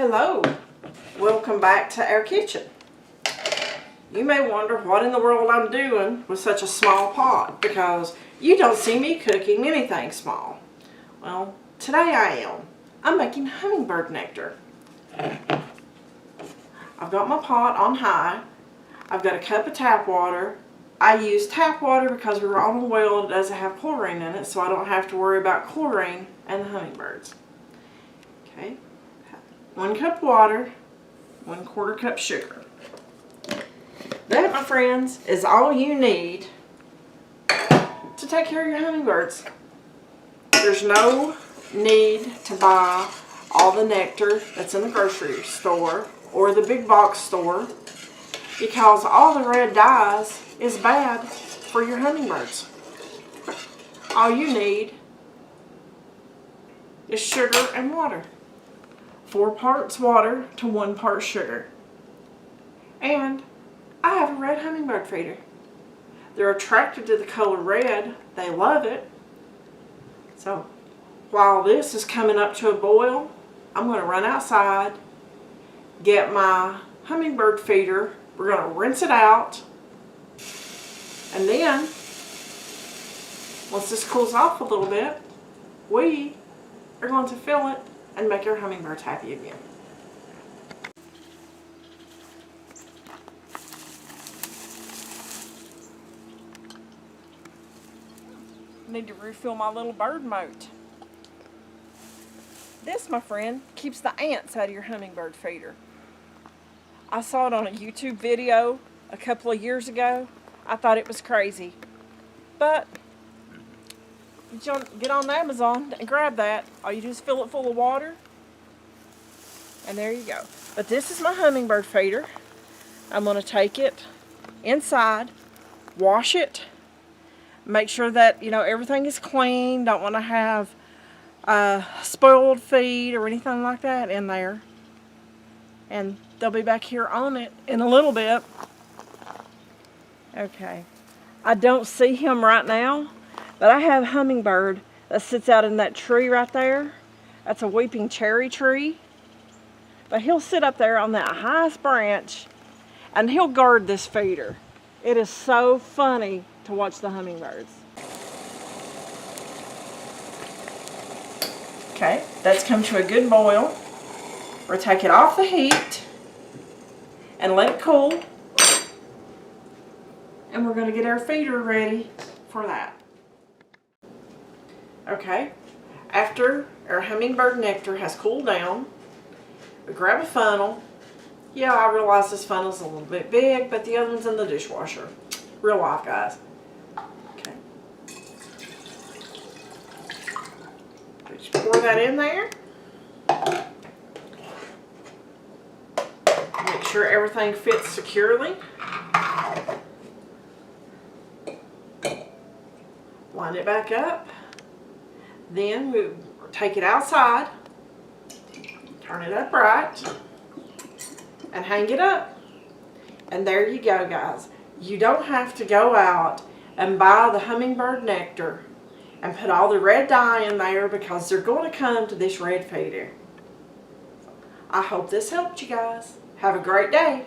Hello, welcome back to our kitchen. You may wonder what in the world I'm doing with such a small pot because you don't see me cooking anything small. Well, today I am. I'm making hummingbird nectar. I've got my pot on high. I've got a cup of tap water. I use tap water because we're on a well that doesn't have chlorine in it, so I don't have to worry about chlorine and the hummingbirds. Okay. 1 cup water, 1/4 cup sugar. That, my friends, is all you need to take care of your hummingbirds. There's no need to buy all the nectar that's in the grocery store or the big box store because all the red dyes is bad for your hummingbirds. All you need is sugar and water. 4 parts water to 1 part sugar. And I have a red hummingbird feeder. They're attracted to the color red. They love it. So while this is coming up to a boil, I'm going to run outside, get my hummingbird feeder. We're going to rinse it out. And then, once this cools off a little bit, we are going to fill it and make our hummingbirds happy again. Need to refill my little bird moat. This, my friend, keeps the ants out of your hummingbird feeder. I saw it on a YouTube video a couple of years ago. I thought it was crazy. But get on Amazon and grab that. All you do is fill it full of water. And there you go. But this is my hummingbird feeder. I'm going to take it inside, wash it, make sure that, everything is clean. Don't want to have spoiled feed or anything like that in there. And they'll be back here on it in a little bit. Okay. I don't see him right now, but I have a hummingbird that sits out in that tree right there. That's a weeping cherry tree. But he'll sit up there on that highest branch and he'll guard this feeder. It is so funny to watch the hummingbirds. Okay, that's come to a good boil. We'll take it off the heat and let it cool. And we're going to get our feeder ready for that. Okay, after our hummingbird nectar has cooled down, we grab a funnel. Yeah, I realize this funnel's a little bit big, but the other one's in the dishwasher. Real life, guys. Okay. Just pour that in there. Make sure everything fits securely. Line it back up. Then we take it outside, turn it upright, and hang it up. And there you go, guys. You don't have to go out and buy the hummingbird nectar and put all the red dye in there because they're going to come to this red feeder. I hope this helped you guys. Have a great day.